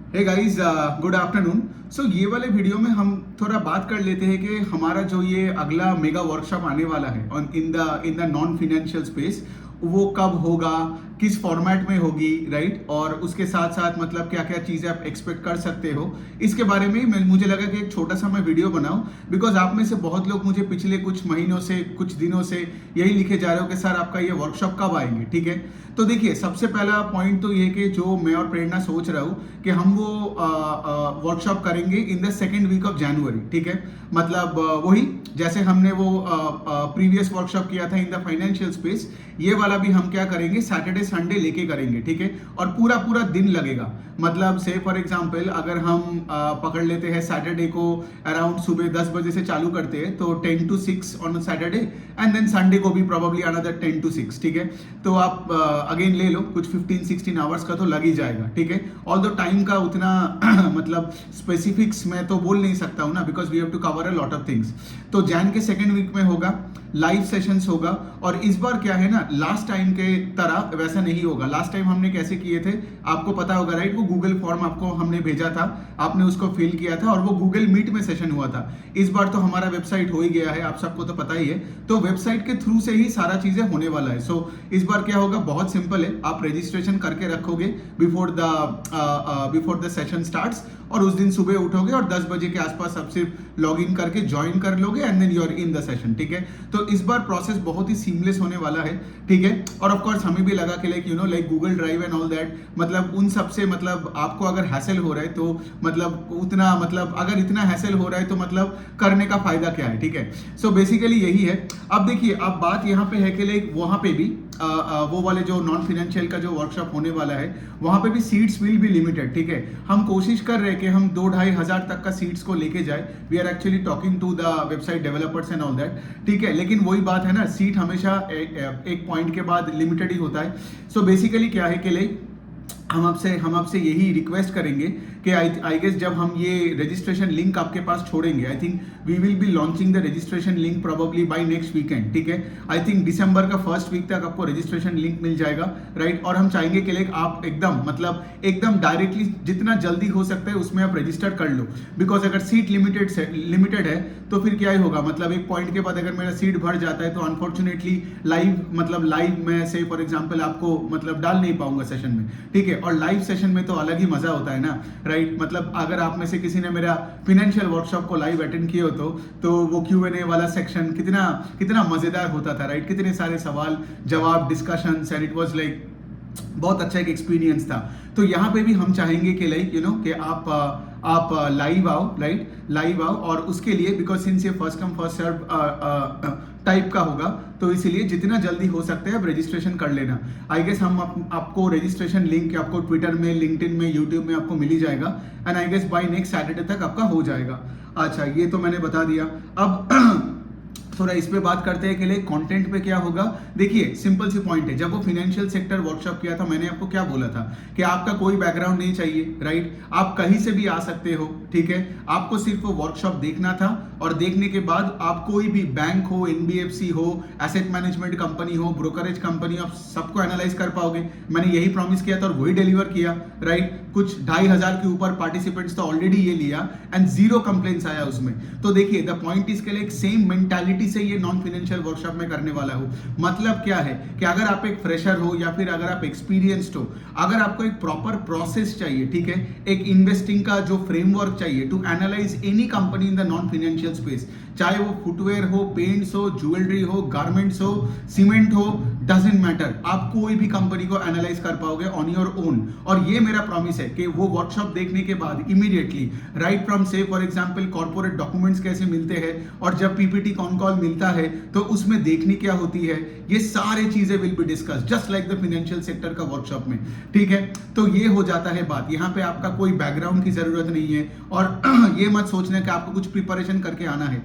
हे guys, good afternoon. So ये वाले video में हम थोड़ा बात कर लेते हैं कि हमारा जो ये अगला मेगा वर्कशॉप आने वाला है on in the non financial space, वो कब होगा, किस फॉर्मेट में होगी, राइट। और उसके साथ साथ मतलब क्या क्या चीज़ें आप एक्सपेक्ट कर सकते हो, इसके बारे में मुझे लगा कि एक छोटा सा मैं वीडियो बनाऊं। बिकॉज आप में से बहुत लोग मुझे पिछले कुछ महीनों से, कुछ दिनों से यही लिखे जा रहे हो कि सर आपका ये वर्कशॉप कब आएंगे। ठीक है, तो देखिए सबसे पहला पॉइंट तो ये कि जो मैं और प्रेरणा सोच रहा हूँ कि हम वो वर्कशॉप करेंगे in the second week of January. ठीक है, मतलब वही जैसे हमने वो प्रीवियस वर्कशॉप किया था इन द फाइनेंशियल स्पेस, ये वाला भी हम क्या करेंगे, सैटरडे संडे लेके करेंगे। ठीक है, और पूरा पूरा दिन लगेगा। मतलब से फॉर एग्जांपल अगर हम पकड़ लेते हैं सैटरडे को अराउंड सुबह 10 बजे से चालू करते हैं तो 10 to 6 on Saturday, and then Sunday को भी प्रोबेबली अनदर 10 to 6। ठीक है, तो आप अगेन ले लो, कुछ 15-16 आवर्स का तो लग ही जाएगा। ठीक है, ऑल दो टाइम का उतना मतलब स्पेसिफिक्स मैं तो बोल नहीं सकता हूँ ना, because we have to cover a lot of things. तो जैन के सेकेंड वीक में होगा, लाइव सेशंस होगा। और इस बार क्या है ना, लास्ट टाइम के तरह वैसा नहीं होगा। लास्ट टाइम हमने कैसे किए थे आपको पता होगा, राइट। वो गूगल फॉर्म आपको हमने भेजा था, आपने उसको फिल किया था और वो गूगल मीट में सेशन हुआ था। इस बार तो हमारा वेबसाइट हो ही गया है, आप सबको तो पता ही है। तो वेबसाइट के थ्रू से ही सारा चीजें होने वाला है। सो इस बार क्या होगा, बहुत सिंपल है। आप रजिस्ट्रेशन करके रखोगे बिफोर द सेशन स्टार्ट्स, और उस दिन सुबह उठोगे और 10 बजे के आसपास सब सिर्फ लॉग इन करके ज्वाइन कर लोगे, and then you are in the session. ठीक है, तो इस बार प्रोसेस बहुत ही सीमलेस होने वाला है। ठीक है, और ऑफ कोर्स हमें भी लगा कि like Google drive and all that, मतलब उन सब से मतलब आपको अगर हैसल हो रहा है तो मतलब उतना, मतलब अगर इतना हैसल हो रहा है तो मतलब करने का फायदा क्या है। ठीक है, सो बेसिकली यही है। अब देखिए, अब बात यहाँ पे है कि लाइक वहां पे भी वो वाले जो नॉन फाइनेंशियल का जो वर्कशॉप होने वाला है, वहां पे भी सीट्स विल बी लिमिटेड। ठीक है, हम कोशिश कर रहे हैं कि हम 2-2,500 तक का सीट्स को लेके जाए। We are actually talking to the website developers and all that. ठीक है, लेकिन वही बात है ना, सीट हमेशा एक पॉइंट के बाद लिमिटेड ही होता है। सो बेसिकली क्या है कि लाइक हम आपसे यही रिक्वेस्ट करेंगे कि आई गेस जब हम ये रजिस्ट्रेशन लिंक आपके पास छोड़ेंगे, I think we will be launching the registration link probably by next weekend. ठीक है, आई थिंक दिसंबर का फर्स्ट वीक तक आपको रजिस्ट्रेशन लिंक मिल जाएगा, राइट। और हम चाहेंगे कि लाइक आप एकदम डायरेक्टली जितना जल्दी हो सकता है उसमें आप रजिस्टर कर लो। बिकॉज अगर सीट लिमिटेड है तो फिर क्या ही होगा, मतलब एक पॉइंट के बाद अगर मेरा सीट भर जाता है तो अनफॉर्चुनेटली लाइव में से फॉर एग्जाम्पल आपको मतलब डाल नहीं पाऊंगा सेशन में। ठीक है, और लाइव सेशन में तो अलग ही मजा होता है ना, राइट। मतलब अगर आप में से किसी ने मेरा फाइनेंशियल वर्कशॉप को लाइव अटेंड किए हो तो वो Q&A वाला सेक्शन कितना मजेदार होता था, राइट। कितने सारे सवाल जवाब, discussion, and it was like बहुत अच्छा एक एक्सपीरियंस था। तो यहाँ पे भी हम चाहेंगे कि लाइक कि आप लाइव आओ, राइट, लाइव आओ। और उसके लिए बिकॉज सिंस ये first come first serve type का होगा, तो इसीलिए जितना जल्दी हो सकता है आप रजिस्ट्रेशन कर लेना। आई गेस हम आपको रजिस्ट्रेशन लिंक आपको ट्विटर में, लिंक्डइन में, यूट्यूब में आपको मिल ही जाएगा, and I guess by next Saturday तक आपका हो जाएगा। अच्छा, ये तो मैंने बता दिया। अब थोड़ा इस पे बात करते हैं कि लाइक कंटेंट पे क्या होगा। देखिए सिंपल सी पॉइंट है, जब वो फाइनेंशियल सेक्टर वर्कशॉप किया था मैंने आपको क्या बोला था कि आपका कोई बैकग्राउंड नहीं चाहिए, राइट। आप कहीं से भी आ सकते हो। ठीक है, आपको सिर्फ वो वर्कशॉप देखना था, और देखने के बाद आप कोई भी बैंक हो, NBFC हो, एसेट मैनेजमेंट कंपनी हो, ब्रोकरेज कंपनी, आप सबको एनालाइज कर पाओगे। मैंने यही प्रॉमिस किया था और वही डिलीवर किया, राइट। कुछ 2,500 के ऊपर पार्टिसिपेंट्स तो ऑलरेडी ये लिया एंड 0 कंप्लेंट्स आया उसमें। तो देखिए द पॉइंट इसके लिए सेम मेंटालिटी से ये नॉन फाइनेंशियल वर्कशॉप में करने वाला हूं। मतलब क्या है कि अगर आप एक फ्रेशर हो या फिर अगर आप एक्सपीरियंस्ड हो, अगर आपको एक प्रॉपर प्रोसेस चाहिए, ठीक है, एक इन्वेस्टिंग का जो फ्रेमवर्क चाहिए to analyse any company in the non financial space, चाहे वो फुटवेयर हो, पेंट्स हो, ज्वेलरी हो, गारमेंट्स हो, सीमेंट हो, डजंट मैटर, आप कोई भी कंपनी को एनालाइज कर पाओगे ऑन योर ओन। और ये मेरा प्रॉमिस है कि वो वर्कशॉप देखने के बाद इमीडिएटली, राइट फ्रॉम से फॉर एग्जांपल कॉर्पोरेट डॉक्यूमेंट्स कैसे मिलते हैं, और जब पीपीटी कॉन कॉल मिलता है तो उसमें देखनी क्या होती है, ये सारे चीजें will be discuss just like the financial sector का वर्कशॉप में। ठीक है, तो ये हो जाता है बात। यहाँ पे आपका कोई बैकग्राउंड की जरूरत नहीं है, और ये मत सोचना कि आपको कुछ प्रिपरेशन करके आना है।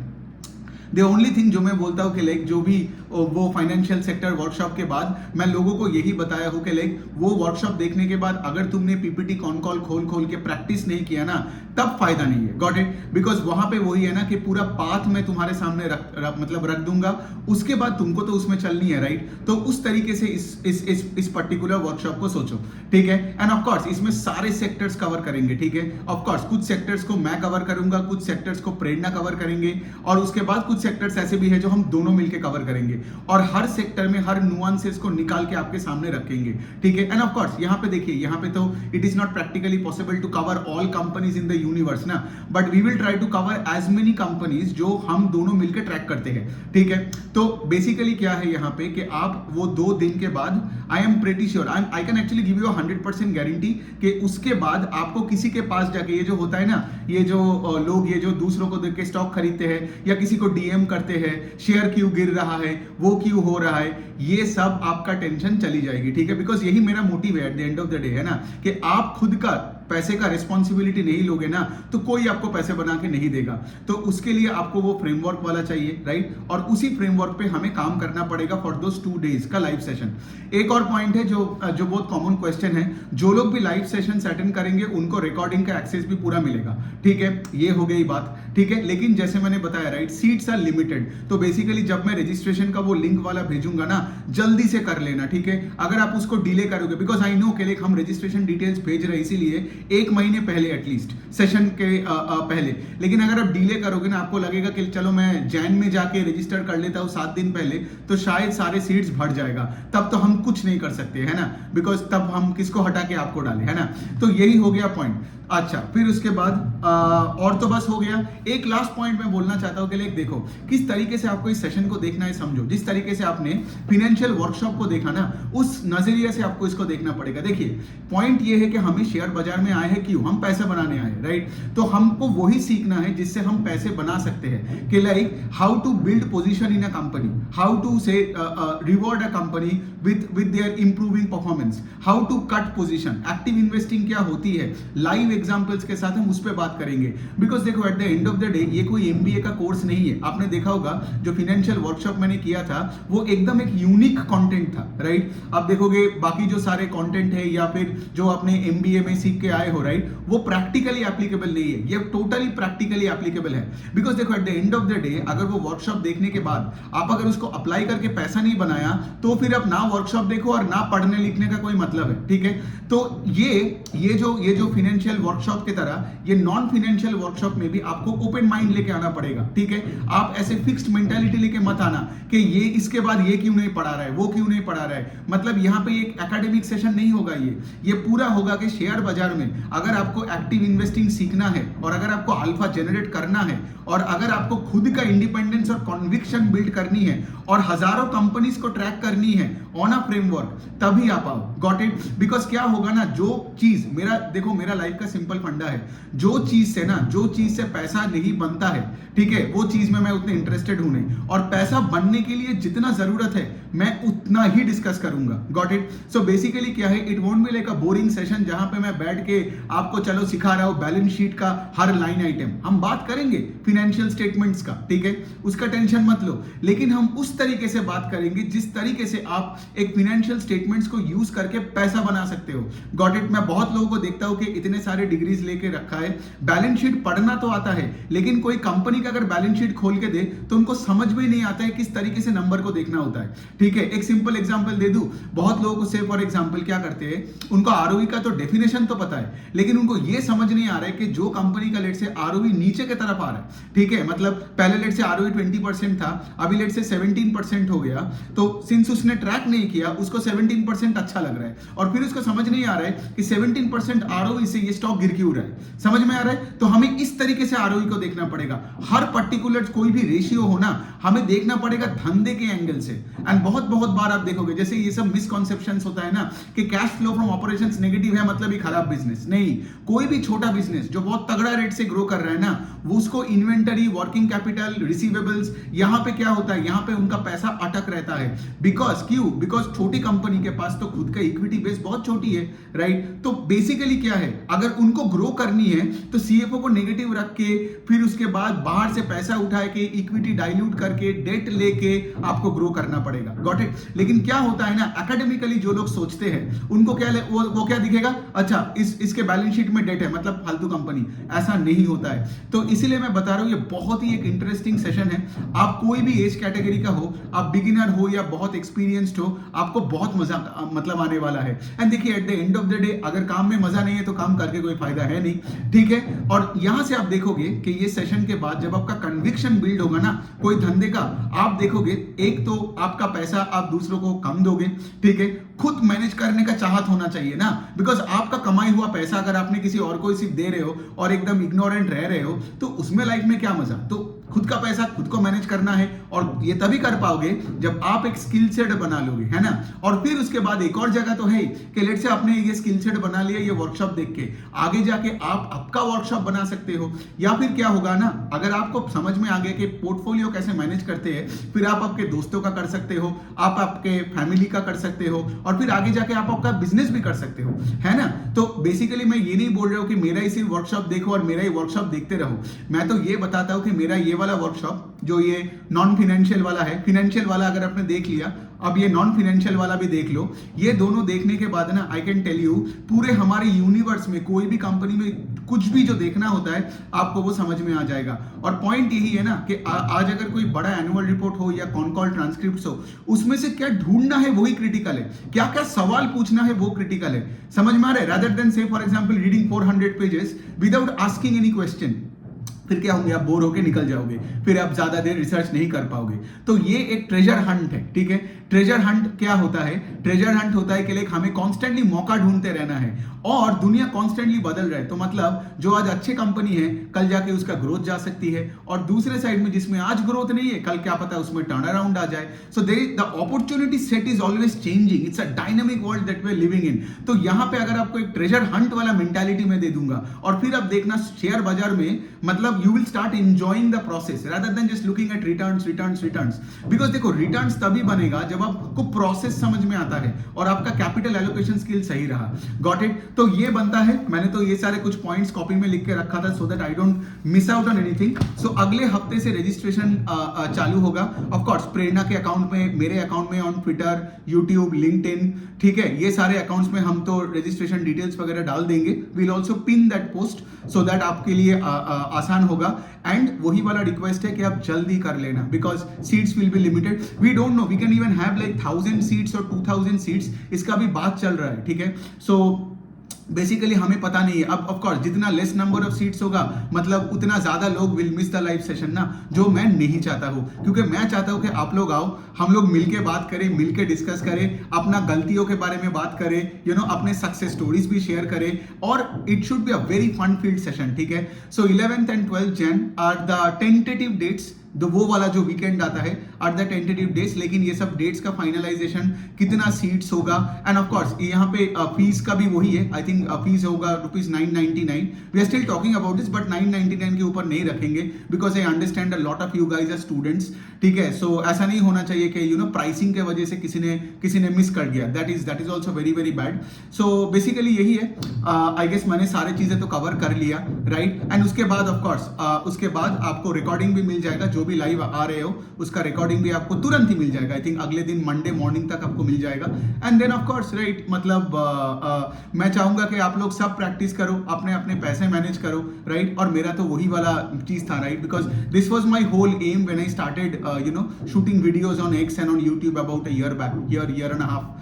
द ओनली थिंग जो मैं बोलता हूँ कि लाइक जो भी वो फाइनेंशियल सेक्टर वर्कशॉप के बाद मैं लोगों को यही बताया हूँ कि लाइक वो वर्कशॉप देखने के बाद अगर तुमने पीपीटी कॉन कॉल खोल खोल के प्रैक्टिस नहीं किया ना, तब फायदा नहीं है। Got it? बिकॉज वहां पे वही है ना कि पूरा पाथ मैं तुम्हारे सामने रख दूंगा, उसके बाद तुमको तो उसमें चलनी है, राइट? तो उस तरीके से इस पर्टिकुलर वर्कशॉप को सोचो, ठीक है? एंड ऑफ कोर्स इसमें सारे सेक्टर्स कवर करेंगे, ठीक है? ऑफ कोर्स कुछ सेक्टर्स को मैं कवर करूंगा, कुछ सेक्टर्स को प्रेरणा कवर करेंगे, और उसके बाद कुछ सेक्टर्स ऐसे भी है जो हम दोनों मिलकर कवर करेंगे, और हर सेक्टर में हर नुआंसेस को निकाल के आपके सामने रखेंगे, ठीक है? एंड ऑफ कोर्स यहाँ पे देखिए, यहाँ पे तो it is not practically possible to cover all companies in the universe ना, but we will try to cover as many companies जो हम दोनों मिलकर ट्रैक करते हैं, ठीक है? तो बेसिकली क्या है यहाँ पे कि आप वो 2 दिन के बाद I am pretty sure, I can actually give you 100% guarantee कि उसके बाद आपको किसी के पास जाके, ये जो होता है ना, ये जो लोग ये जो दूसरों को देख के स्टॉक खरीदते हैं या किसी को डीएम करते हैं, शेयर क्यों गिर रहा है, वो क्यों हो रहा है, ये सब आपका टेंशन चली जाएगी, ठीक है? बिकॉज यही मेरा मोटिव है at the end of the day, है ना, कि आप खुद का पैसे का रिस्पॉन्सिबिलिटी नहीं लोगे ना, तो कोई आपको पैसे बना के नहीं देगा। तो उसके लिए आपको वो फ्रेमवर्क वाला चाहिए, राइट? और उसी फ्रेमवर्क पे हमें काम करना पड़ेगा फॉर दोस 2 डेज का लाइव सेशन। एक और पॉइंट है जो बहुत कॉमन क्वेश्चन है, जो लोग भी लाइव सेशन अटेंड करेंगे उनको रिकॉर्डिंग का एक्सेस भी पूरा मिलेगा, ठीक है? ये हो गई बात, ठीक है? लेकिन जैसे मैंने बताया, राइट, सीट्स आर लिमिटेड, तो बेसिकली जब मैं रजिस्ट्रेशन का वो लिंक वाला भेजूंगा ना, जल्दी से कर लेना, ठीक है? अगर आप उसको डिले करोगे, बिकॉज आई नो कि लाइक हम रजिस्ट्रेशन डिटेल्स भेज रहे हैं इसीलिए 1 महीने पहले एटलीस्ट सेशन के पहले, लेकिन अगर आप डिले करोगे ना, आपको लगेगा कि चलो मैं जैन में जाके रजिस्टर कर लेता हूँ 7 दिन पहले, तो शायद सारे सीट्स भर जाएगा, तब तो हम कुछ नहीं कर सकते, है ना? बिकॉज तब हम किसको हटा के आपको डालें, है ना? तो यही हो गया पॉइंट। अच्छा, फिर उसके बाद और तो बस हो गया। एक लास्ट पॉइंट मैं बोलना चाहता हूं कि लाइक देखो, किस तरीके से आपको इस सेशन को देखना है, समझो। जिस तरीके से आपने फाइनेंशियल वर्कशॉप को देखा ना, उस नजरिए से आपको इसको देखना पड़ेगा। देखिए, पॉइंट ये है कि हम शेयर बाजार में आए हैं क्यों? हम पैसे बनाने आए, राइट? तो हमको वही सीखना है जिससे हम पैसे बना सकते हैं, कि like how to build position in a company, how to say reward a company with their improving performance, how to cut position, active investing क्या होती है, लाइव एग्जांपल्स के साथ हम उस पर बात करेंगे। बिकॉज देखो, at the end of the day ये कोई एमबीए का कोर्स नहीं है। आपने देखा होगा जो फाइनेंशियल वर्कशॉप मैंने किया था, वो एकदम एक यूनिक कंटेंट था, राइट? आप देखोगे बाकी जो सारे कंटेंट है या फिर जो आपने एमबीए में सीख के आए हो, राइट, वो प्रैक्टिकली एप्लीकेबल नहीं है। ये टोटली प्रैक्टिकली एप्लीकेबल है। बिकॉज देखो, at the end of the day अगर वो वर्कशॉप देखने के बाद आप अगर उसको अप्लाई करके पैसा नहीं बनाया, तो फिर आप ना वर्कशॉप देखो और ना पढ़ने लिखने का कोई मतलब है, ठीक है? तो ये जो फाइनेंशियल वर्कशॉप की तरह ये नॉन फाइनेंशियल वर्कशॉप में भी आपको ओपन माइंड लेके आना पड़ेगा, ठीक है? आप ऐसे फिक्स्ड मेंटालिटी लेके मत आना कि ये इसके बाद ये क्यों नहीं पढ़ा रहा है, वो क्यों नहीं पढ़ा रहा है। मतलब यहाँ पे एक एकेडमिक सेशन नहीं होगा, ये पूरा होगा कि शेयर बाजार में अगर आपको एक्टिव इन्वेस्टिंग सीखना है और अगर आपको अल्फा जनरेट करना है और अगर आपको खुद का इंडिपेंडेंस और कॉन्विक्शन बिल्ड करनी है और हजारों कंपनीज को ट्रैक करनी है ऑन अ फ्रेमवर्क, तभी आप आओ। Got it? बिकॉज क्या होगा ना, जो चीज मेरा लाइफ का सिंपल फंडा है, जो चीज से पैसा नहीं बनता है, ठीक है, वो चीज में मैं उतने इंटरेस्टेड हूं नहीं, और पैसा बनने के लिए जितना जरूरत है मैं उतना ही डिस्कस करूंगा। Got it? सो बेसिकली क्या है, it won't be like a boring session जहां पे मैं बैठ के आपको चलो सिखा रहा हूं बैलेंस शीट का हर लाइन आइटम। हम बात करेंगे फाइनेंशियल स्टेटमेंट्स का, ठीक है, उसका टेंशन मत लो, लेकिन हम उस तरीके से बात करेंगे जिस तरीके से आप एक फाइनेंशियल स्टेटमेंट्स को यूज करके पैसा बना सकते हो। Got it? मैं बहुत लोगों को देखता हूं कि इतने सारे डिग्रीज लेके रखा है, बैलेंस शीट पढ़ना तो आता है, लेकिन कोई कंपनी का अगर बैलेंस शीट खोल के दे तो उनको समझ में नहीं आता है किस तरीके से नंबर को देखना होता है, ठीक है? एक सिंपल एग्जांपल दे दूं, बहुत लोगों को से फॉर एग्जांपल क्या करते हैं, उनको आरओई का तो डेफिनेशन तो पता है, लेकिन उनको ये समझ नहीं आ रहा है कि जो कंपनी का लेट से आरओई नीचे की तरफ आ रहा है, ठीक है, मतलब पहले लेट से आरओई 20% था, अभी लेट से 17% हो गया, तो सिंस उसने ट्रैक नहीं किया, उसको 17% अच्छा लग रहा है, और फिर उसको समझ नहीं आ रहा है कि 17% आरओई से ये स्टॉक गिर क्यों रहा है। समझ में आ रहा है? तो हमें इस तरीके से आरओई को देखना पड़ेगा। हर पर्टिकुलर कोई भी रेशियो हो ना, हमें देखना पड़ेगा धंधे के एंगल से। एंड बहुत बार आप देखोगे जैसे ये सब मिसकॉन्सेप्शंस होता है ना कि cash flow from operations negative है मतलब ही खराब बिजनेस। नहीं, कोई भी छोटा बिजनेस जो बहुत तगड़ा रेट से ग्रो कर रहा है ना, वो उसको इन्वेंटरी, वर्किंग कैपिटल, रिसीवेबल्स, यहां पे क्या होता है, यहां पे उनका पैसा अटक रहता है। बिकॉज बिकॉज छोटी कंपनी के पास तो खुद का इक्विटी बेस बहुत छोटी है, राइट? तो बेसिकली क्या है, अगर उनको ग्रो करनी है तो सीएफओ को नेगेटिव रख के फिर उसके बाद बाहर से पैसा उठा के इक्विटी डाइल्यूट करके डेट लेके आपको ग्रो करना पड़ेगा, गॉट इट? लेकिन क्या होता है ना, एकेडमिकली जो लोग सोचते हैं उनको क्या वो क्या दिखेगा, अच्छा इसके बैलेंस शीट में डेट है मतलब फालतू कंपनी, ऐसा नहीं होता है। तो इसीलिए मैं बता रहा हूं ये बहुत ही एक इंटरेस्टिंग सेशन है। आप कोई भी एज कैटेगरी का हो, आप बिगिनर हो या बहुत एक्सपीरियंस्ड हो, आपको बहुत मजा मतलब आने वाला है। एंड देखिए at the end of the day अगर काम में मजा नहीं है तो काम करके कोई फायदा है नहीं, ठीक है? और यहां से आप देखोगे कि ये सेशन के बाद जब आपका कन्विक्शन बिल्ड होगा ना कोई धंधे का, आप देखोगे एक तो आपका पैसा आप दूसरों को कम दोगे, ठीक है? खुद मैनेज करने का चाहत होना चाहिए ना, बिकॉज आपका कमाई हुआ पैसा अगर आपने किसी और को सिर्फ दे रहे हो और एकदम इग्नोरेंट रह रहे हो तो उसमें लाइफ में क्या मजा? तो खुद का पैसा खुद को मैनेज करना है और ये तभी कर पाओगे जब आप एक स्किल सेट बना लोगे, है ना? और फिर उसके बाद एक और जगह तो है कि लेट से आपने ये स्किल सेट बना लिया, ये वर्कशॉप देख के आगे जाके आप आपका वर्कशॉप बना सकते हो। या फिर क्या होगा ना, अगर आपको समझ में आ गया कि पोर्टफोलियो कैसे मैनेज करते हैं, फिर आप आपके दोस्तों का कर सकते हो, आप आपके फैमिली का कर सकते हो और फिर आगे जाके आप आपका बिजनेस भी कर सकते हो, है ना? तो बेसिकली मैं ये नहीं बोल रहा हूँ कि मेरा ही सिर्फ वर्कशॉप देखो और मेरा ही वर्कशॉप देखते रहो। मैं तो ये बताता हूँ कि मेरा ये वाला वर्कशॉप जो ये नॉन फाइनेंशियल वाला है, फाइनेंशियल वाला अगर आपने देख लिया, अब ये नॉन फाइनेंशियल वाला भी देख लो। ये दोनों देखने के बाद ना आई कैन टेल यू पूरे हमारे यूनिवर्स में कोई भी कंपनी में कुछ भी जो देखना होता है आपको वो समझ में आ जाएगा। और पॉइंट यही है ना कि आज अगर कोई बड़ा एनुअल रिपोर्ट हो या कॉन कॉल ट्रांसक्रिप्ट हो, उसमें से क्या ढूंढना है वही क्रिटिकल है, क्या क्या सवाल पूछना है वो क्रिटिकल है। समझ में आ रहा है? रादर देन से for example reading 400 pages without asking any question, फिर क्या होंगे, आप बोर होके निकल जाओगे, फिर आप ज्यादा देर रिसर्च नहीं कर पाओगे। तो ये एक ट्रेजर हंट है, ठीक है? ट्रेजर हंट क्या होता है? ट्रेजर हंट होता है कि लाइक हमें कॉन्स्टेंटली मौका ढूंढते रहना है और दुनिया कॉन्स्टेंटली बदल रहा है। तो मतलब जो आज अच्छी कंपनी है कल जाके उसका ग्रोथ जा सकती है और दूसरे साइड में जिसमें आज ग्रोथ नहीं है कल क्या पता उसमें टर्न अराउंड आ जाए। So the opportunity set is always changing, it's a dynamic world that we are living in. तो यहां पे अगर आपको एक ट्रेजर हंट वाला मेंटालिटी में दे दूंगा और फिर आप देखना शेयर बाजार में मतलब you will start enjoying the process rather than just looking at returns returns returns. Because देखो रिटर्न्स तभी बनेगा जब आपको प्रोसेस समझ में आता है और आपका कैपिटल एलोकेशन स्किल सही रहा, गॉट इट? तो ये बनता है, मैंने तो ये सारे कुछ पॉइंट्स कॉपी में लिख के रखा था so that I don't miss out on anything. So अगले हफ्ते से रजिस्ट्रेशन चालू होगा ऑफ कोर्स प्रेरणा के अकाउंट में, मेरे अकाउंट में, ऑन ट्विटर, यूट्यूब, लिंक्डइन, ठीक है? ये सारे अकाउंट्स में हम तो रजिस्ट्रेशन डिटेल्स वगैरह डाल देंगे। We'll also pin that post so that आपके लिए आसान होगा। एंड वही वाला रिक्वेस्ट है कि आप जल्दी कर लेना because seats will be limited. We don't know, we can even have like 1000 seats और 2000 सीट्स, इसका भी बात चल रहा है, ठीक है? सो बेसिकली हमें पता नहीं है। अब ऑफ कोर्स जितना लेस नंबर ऑफ सीट्स होगा मतलब उतना ज्यादा लोग will miss the live session ना, जो मैं नहीं चाहता हूं। क्योंकि मैं चाहता हूं कि आप लोग आओ, हम लोग मिलके बात करें, मिलके डिस्कस करें, अपना गलतियों के बारे में बात करें, यू नो अपने सक्सेस स्टोरीज भी शेयर करें और it should be a very fun field session, ठीक है? So 11th and 12th Jan are the tentative dates, वो वाला जो वीकेंड आता है आर द टेंटेटिव डेट्स। लेकिन ये सब डेट्स का फाइनलाइजेशन, कितना सीट्स होगा एंड ऑफ कोर्स यहाँ पे फीस का भी वही है। आई थिंक फीस होगा ₹999। We are still talking about this but 999 के ऊपर नहीं रखेंगे because I understand a lot of you guys are students, ठीक है? सो ऐसा नहीं होना चाहिए कि यू नो प्राइसिंग के वजह से किसी ने मिस कर दिया, that is also very very bad. So basically यही है, आई गेस मैंने सारी चीजें तो कवर कर लिया, राइट? एंड उसके बाद ऑफ कोर्स उसके बाद आपको रिकॉर्डिंग भी मिल जाएगा, जो भी लाइव आ रहे हो उसका रिकॉर्डिंग भी आपको तुरंत ही मिल जाएगा। आई थिंक अगले दिन मंडे मॉर्निंग तक आपको मिल जाएगा। And then of course right मतलब मैं चाहूंगा कि आप लोग सब प्रैक्टिस करो, अपने अपने पैसे मैनेज करो, राइट? और मेरा तो वही वाला चीज था, right? Because this was my whole aim when I started you know shooting videos on X and on YouTube about a year and a half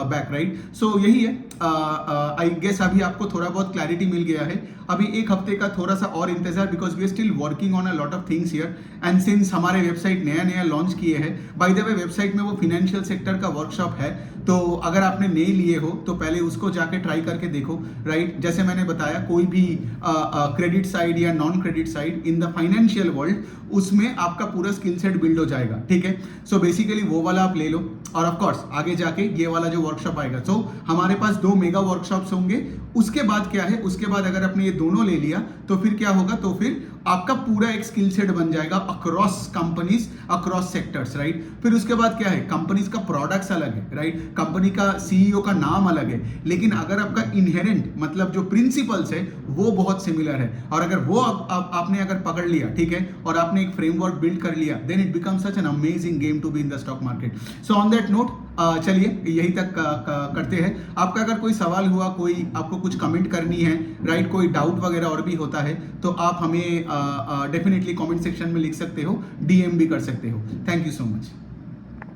back, right? So यही है। आई गेस अभी आपको थोड़ा बहुत क्लैरिटी मिल गया है। अभी एक हफ्ते का थोड़ा सा और इंतजार because we are still working on a lot of things here and since हमारे वेबसाइट नया लॉन्च किए हैं। बाय द वे वेबसाइट में वो फाइनेंशियल सेक्टर का वर्कशॉप है तो अगर आपने नहीं लिए हो तो पहले उसको जाके ट्राई करके देखो, राइट। जैसे मैंने बताया, कोई भी क्रेडिट साइड या non credit side in the financial world, उसमें आपका पूरा स्किल सेट बिल्ड हो जाएगा, ठीक है। सो बेसिकली वो वाला आप ले लो, और ऑफ कोर्स आगे जाके ये वाला जो वर्कशॉप आएगा, सो हमारे पास 2 मेगा वर्कशॉप्स होंगे। उसके बाद क्या है, उसके बाद अगर आपने ये दोनों ले लिया तो फिर क्या होगा, तो फिर आपका पूरा एक स्किल सेट बन जाएगा across companies, across sectors, right. फिर उसके बाद क्या है, कंपनीज का प्रोडक्ट्स अलग है, राइट, कंपनी का सीईओ का नाम अलग है, लेकिन अगर आपका इनहेरेंट मतलब जो प्रिंसिपल्स है वो बहुत सिमिलर है, और अगर वो आपने अगर पकड़ लिया, ठीक है, और आपने एक फ्रेमवर्क बिल्ड कर लिया, then it become such an amazing game to be in the stock market. So on that note, चलिए यही तक करते हैं। आपका अगर कोई सवाल हुआ, कोई आपको कुछ कमेंट करनी है, राइट, कोई डाउट वगैरह और भी होता है, तो आप हमें डेफिनेटली कमेंट सेक्शन में लिख सकते हो, डीएम भी कर सकते हो। Thank you so much.